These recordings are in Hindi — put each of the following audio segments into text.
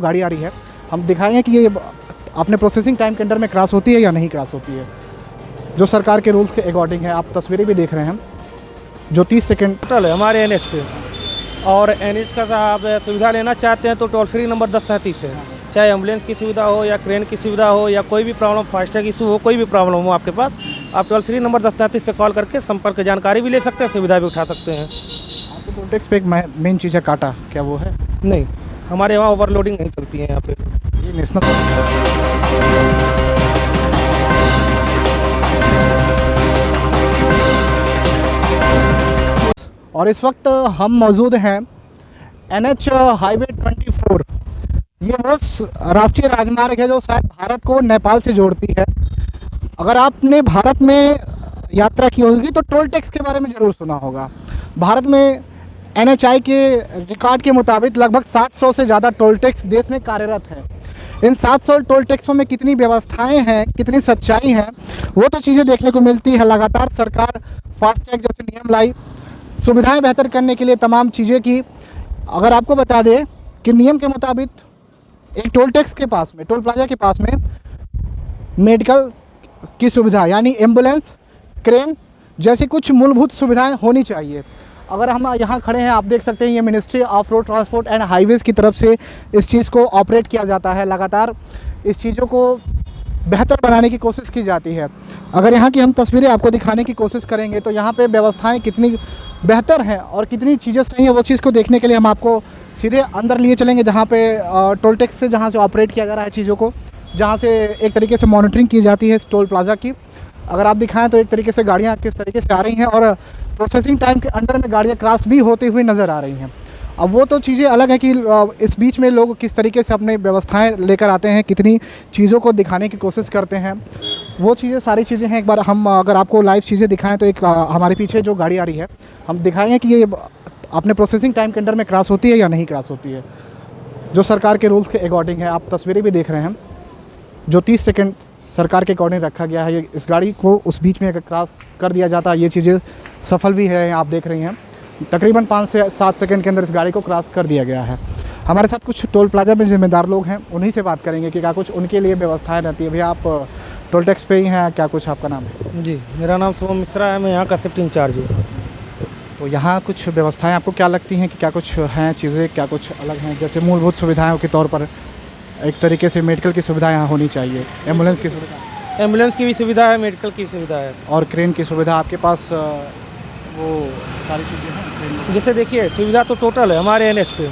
गाड़ी आ रही है, हम दिखाएंगे कि ये अपने प्रोसेसिंग टाइम के अंडर में क्रॉस होती है या नहीं क्रॉस होती है, जो सरकार के रूल्स के अकॉर्डिंग है। आप तस्वीरें भी देख रहे हैं जो 30 सेकंड टोटल है हमारे एनएच पे। और एनएच का आप सुविधा लेना चाहते हैं तो टोल फ्री नंबर 1033 है। चाहे एम्बुलेंस की सुविधा हो या क्रेन की सुविधा हो या कोई भी प्रॉब्लम, फास्टैग इशू हो, कोई भी प्रॉब्लम हो आपके पास, आप टोल फ्री नंबर 1033 पे कॉल करके संपर्क जानकारी भी ले सकते हैं, सुविधा भी उठा सकते हैं। आपको टोल टैक्स पे एक मेन चीज़ है काटा, क्या वो है? नहीं, हमारे यहाँ ओवरलोडिंग नहीं चलती है यहाँ पे। ये नेशनल और इस वक्त हम मौजूद हैं NH हाईवे 24। ये वो राष्ट्रीय राजमार्ग है जो शायद भारत को नेपाल से जोड़ती है। अगर आपने भारत में यात्रा की होगी तो टोल टैक्स के बारे में ज़रूर सुना होगा। भारत में NHAI के रिकॉर्ड के मुताबिक लगभग 700 से ज़्यादा टोल टैक्स देश में कार्यरत है। इन 700 टोल टैक्सों में कितनी व्यवस्थाएं हैं, कितनी सच्चाई है, वो तो चीज़ें देखने को मिलती है। लगातार सरकार फास्टैग जैसे नियम लाई, सुविधाएं बेहतर करने के लिए तमाम चीज़ें की। अगर आपको बता दें कि नियम के मुताबिक एक टोल टैक्स के पास में, टोल प्लाजा के पास में मेडिकल की सुविधा यानी एम्बुलेंस, क्रेन जैसी कुछ मूलभूत सुविधाएं होनी चाहिए। अगर हम यहाँ खड़े हैं, आप देख सकते हैं ये ministry of road transport and highways की तरफ से इस चीज़ को ऑपरेट किया जाता है। लगातार इस चीज़ों को बेहतर बनाने की कोशिश की जाती है। अगर यहाँ की हम तस्वीरें आपको दिखाने की कोशिश करेंगे तो यहाँ पे व्यवस्थाएं कितनी बेहतर हैं और कितनी चीज़ें सही हैं, वो चीज़ को देखने के लिए हम आपको सीधे अंदर लिए चलेंगे, जहाँ पे टोल टैक्स से जहाँ से ऑपरेट किया जा रहा है चीज़ों को, जहाँ से एक तरीके से मॉनिटरिंग की जाती है इस टोल प्लाजा की। अगर आप दिखाएं तो एक तरीके से गाड़ियाँ किस तरीके से आ रही हैं और प्रोसेसिंग टाइम के अंडर में गाड़ियाँ क्रॉस भी होती हुई नज़र आ रही हैं। अब वो तो चीज़ें अलग है कि इस बीच में लोग किस तरीके से अपने व्यवस्थाएं लेकर आते हैं, कितनी चीज़ों को दिखाने की कोशिश करते हैं, वो चीज़ें सारी चीज़ें हैं। एक बार हम अगर आपको लाइव चीज़ें दिखाएं तो एक हमारे पीछे जो गाड़ी आ रही है, हम दिखाएंगे कि ये अपने प्रोसेसिंग टाइम के अंडर में क्रॉस होती है या नहीं क्रॉस होती है, जो सरकार के रूल्स के अकॉर्डिंग है। आप तस्वीरें भी देख रहे हैं जो 30 सेकंड सरकार के अकॉर्डिंग रखा गया है। ये इस गाड़ी को उस बीच में अगर क्रॉस कर दिया जाता है, ये चीज़ें सफल भी है। आप देख रही हैं तकरीबन 5 से 7 सेकंड के अंदर इस गाड़ी को क्रॉस कर दिया गया है। हमारे साथ कुछ टोल प्लाजा में जिम्मेदार लोग हैं, उन्हीं से बात करेंगे कि क्या कुछ उनके लिए व्यवस्थाएं रहती है। भैया आप टोल टैक्स पे ही हैं, क्या कुछ आपका नाम है? जी, मेरा नाम शुभम मिश्रा है, मैं यहाँ का शिफ्ट इंचार्ज हूँ। तो यहाँ कुछ व्यवस्थाएं आपको क्या लगती हैं कि क्या कुछ हैं चीज़ें, क्या कुछ अलग हैं? जैसे मूलभूत सुविधाओं के तौर पर एक तरीके से मेडिकल की सुविधा यहाँ होनी चाहिए, एम्बुलेंस की सुविधा, एम्बुलेंस की भी सुविधा है, मेडिकल की सुविधा है और क्रेन की सुविधा आपके पास वो सारी चीज़ें हैं। जैसे देखिए, सुविधा तो टोटल है हमारे एनएच पे।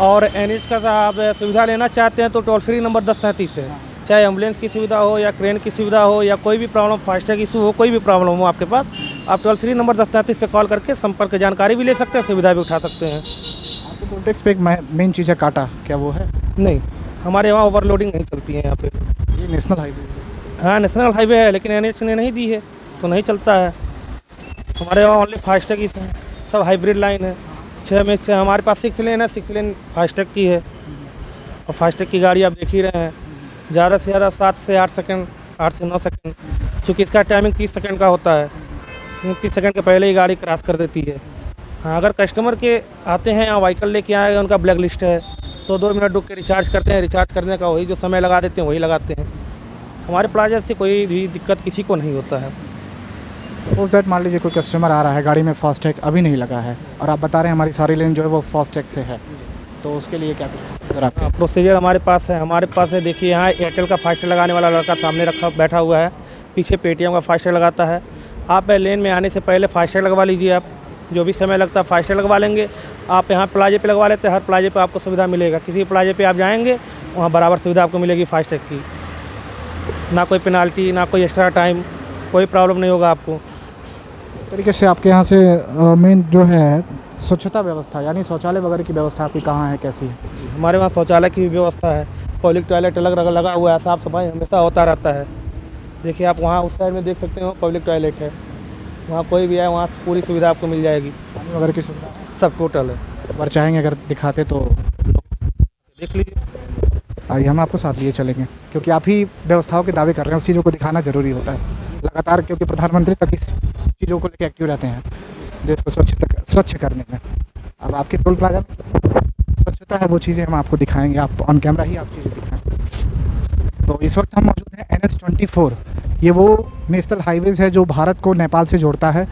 और एनएच का आप सुविधा लेना चाहते हैं तो टोल फ्री नंबर 1033 है। चाहे एम्बुलेंस की सुविधा हो या क्रेन की सुविधा हो या कोई भी प्रॉब्लम, फास्टैग इशू हो, कोई भी प्रॉब्लम हो आपके पास, आप टोल फ्री नंबर 1033 पे कॉल करके संपर्क जानकारी भी ले सकते हैं, सुविधा भी उठा सकते हैं। आपको टोल टैक्स पे एक मेन चीज़ है काटा, क्या वो है? नहीं, हमारे यहाँ ओवरलोडिंग नहीं चलती है यहाँ पे। ये नेशनल हाईवे? हाँ, नेशनल हाईवे है, लेकिन एनएच ने नहीं दी है तो नहीं चलता है। हमारे यहाँ ओनली फास्टैग ही है, सब हाइब्रिड लाइन है। 6 में से हमारे पास 6 लेन है, 6 लेन फास्टैग की है। और फास्टैग की गाड़ी आप देख ही रहे हैं, ज़्यादा से ज़्यादा 7 से 8 सेकंड, 8 से 9 सेकंड, चूँकि इसका टाइमिंग 30 सेकंड का होता है, 30 सेकंड के पहले ही गाड़ी क्रॉस कर देती है। हाँ, अगर कस्टमर के आते हैं या व्हीकल लेके आए, उनका ब्लैक लिस्ट है तो 2 मिनट रुक के रिचार्ज करते हैं। रिचार्ज करने का वही जो समय लगा देते हैं वही लगाते हैं। हमारे प्लाजा से कोई भी दिक्कत किसी को नहीं होता है। सपोज दैट मान लीजिए कोई कस्टमर आ रहा है, गाड़ी में फास्टैग अभी नहीं लगा है और आप बता रहे हैं हमारी सारी लेन जो है वो फास्टैग से है, तो उसके लिए क्या कुछ प्रोसीजर आपका? प्रोसीजर हमारे पास है। हमारे पास है, देखिए यहाँ एयरटेल का फास्टैग लगाने वाला लड़का सामने बैठा हुआ है, पीछे पेटीएम का फास्टैग लगाता है। आप लेन में आने से पहले फास्टैग लगवा लीजिए। आप जो भी समय लगता है फास्टैग लगवा लेंगे। आप यहाँ प्लाजे पे लगवा लेते हैं, हर प्लाजे पे आपको सुविधा मिलेगा। किसी प्लाजे पे आप जाएंगे वहाँ बराबर सुविधा आपको मिलेगी फास्टैग की, ना कोई पेनाल्टी, ना कोई एक्स्ट्रा टाइम, कोई प्रॉब्लम नहीं होगा आपको। तरीके से आपके यहाँ से मेन जो है स्वच्छता व्यवस्था यानी शौचालय वगैरह की व्यवस्था आपकी कहाँ है, कैसी है? हमारे वहाँ शौचालय की भी व्यवस्था है, पब्लिक टॉयलेट अलग लगा हुआ है, साफ़ सफाई हमेशा होता रहता है। देखिए आप वहाँ उस साइड में देख सकते हो, पब्लिक टॉयलेट है, वहाँ कोई भी आए वहाँ पूरी सुविधा आपको मिल जाएगी। पानी वगैरह की सुविधा सब टोटल है। अगर चाहेंगे अगर दिखाते तो देख लीजिए, आइए हम आपको साथ लिए चलेंगे, क्योंकि आप ही व्यवस्थाओं के दावे कर रहे हैं, उस चीज़ों को दिखाना ज़रूरी होता है लगातार, क्योंकि प्रधानमंत्री तक इस चीज़ों को लेकर एक्टिव रहते हैं देश को स्वच्छ करने में। अब आपके टोल प्लाजा में स्वच्छ आवश्यकता है वो चीज़ें हम आपको दिखाएंगे, आप ऑन कैमरा ही आप चीज़ें दिखाएंगे। तो इस वक्त हम मौजूद हैं NH-24। ये वो नेशनल हाईवेज़ है जो भारत को नेपाल से जोड़ता है।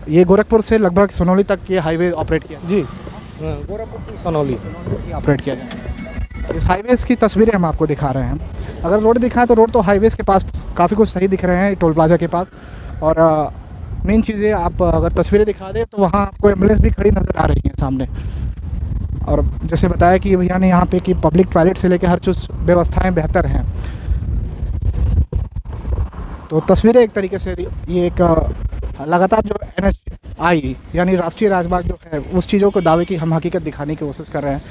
ये गोरखपुर से लगभग सोनौली तक ये हाईवे ऑपरेट किया जी हाँ, गोरखपुर टू सोनौली ऑपरेट किया जाता है। इस हाईवेज़ की तस्वीरें हम आपको दिखा रहे हैं। अगर रोड दिखाएं तो रोड तो हाईवेज़ के पास काफ़ी कुछ सही दिख रहे हैं, टोल प्लाजा के पास। और मेन चीज़ें आप अगर तस्वीरें दिखा दें तो वहाँ आपको एम्बुलेंस भी खड़ी नज़र आ रही है सामने। और जैसे बताया कि भैया ने यहाँ पे कि पब्लिक टॉयलेट से लेकर हर चीज़ व्यवस्थाएं बेहतर हैं। तो तस्वीरें एक तरीके से ये एक लगातार जो NHI यानी राष्ट्रीय राजमार्ग जो है उस चीज़ों को दावे की हम हकीकत दिखाने की कोशिश कर रहे हैं।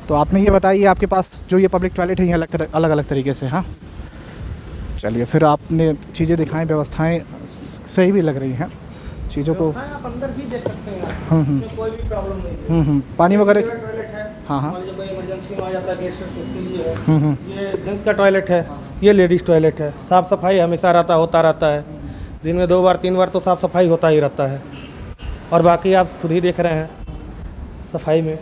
तो आपने ये बताइए आपके पास जो ये पब्लिक टॉयलेट है ये अलग अलग तरीके से, हाँ चलिए फिर आपने चीज़ें दिखाएं, व्यवस्थाएं सही भी लग रही हैं चीज़ों को। आप अंदर भी देख सकते हैं, इसमें कोई भी प्रॉब्लम नहीं है। पानी वगैरह टॉयलेट है, हाँ हाँ मान लीजिए कोई इमरजेंसी में आ जाता है गेस्ट उसके लिए है। ये जेंट्स का टॉयलेट है, ये लेडीज़ टॉयलेट है। साफ़ सफाई हमेशा होता रहता है। दिन में 2 बार 3 बार तो साफ़ सफाई होता ही रहता है। और बाकी आप खुद ही देख रहे हैं सफाई में।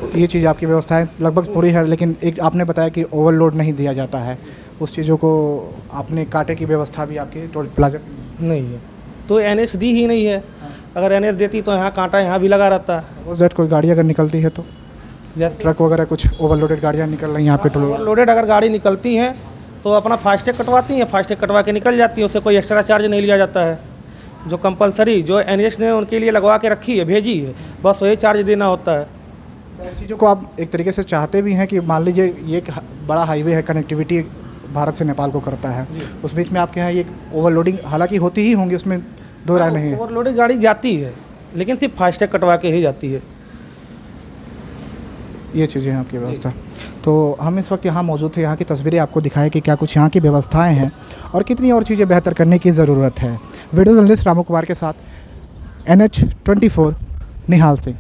तो ये चीज़ आपकी व्यवस्थाएं लगभग पूरी है, लेकिन एक आपने बताया कि ओवरलोड नहीं दिया जाता है, उस चीज़ों को आपने कांटे की व्यवस्था भी आपके टोल प्लाजा नहीं है तो NH दी ही नहीं है। अगर NH देती तो यहाँ कांटा यहाँ भी लगा रहता है। सपोज दैट कोई गाड़ी अगर निकलती है तो जैसे ट्रक वगैरह कुछ ओवरलोडेड गाड़ियाँ निकल रही हैं आपके टोल। लोडेड अगर गाड़ी निकलती हैं तो अपना फास्टैग कटवाती हैं, फास्टैग कटवा के निकल जाती है, उससे कोई एक्स्ट्रा चार्ज नहीं लिया जाता है। जो कंपलसरी जो NH ने उनके लिए लगवा के रखी है, भेजी है, बस वही चार्ज देना होता है। इस चीज़ों को आप एक तरीके से चाहते भी हैं कि मान लीजिए ये एक बड़ा हाईवे है, कनेक्टिविटी भारत से नेपाल को करता है, उस बीच में आपके यहाँ ये ओवरलोडिंग हालांकि होती ही होंगी, उसमें दो राय नहीं है। ओवरलोडेड गाड़ी जाती है लेकिन सिर्फ फास्टैग कटवा के ही जाती है। ये चीज़ें हैं आपकी व्यवस्था। तो हम इस वक्त यहाँ मौजूद थे, यहाँ की तस्वीरें आपको दिखाएं कि क्या कुछ यहाँ की व्यवस्थाएं हैं और कितनी और चीज़ें बेहतर करने की ज़रूरत है। वीडियो जर्नलिस्ट रामू कुमार के साथ NH-24 निहाल सिंह।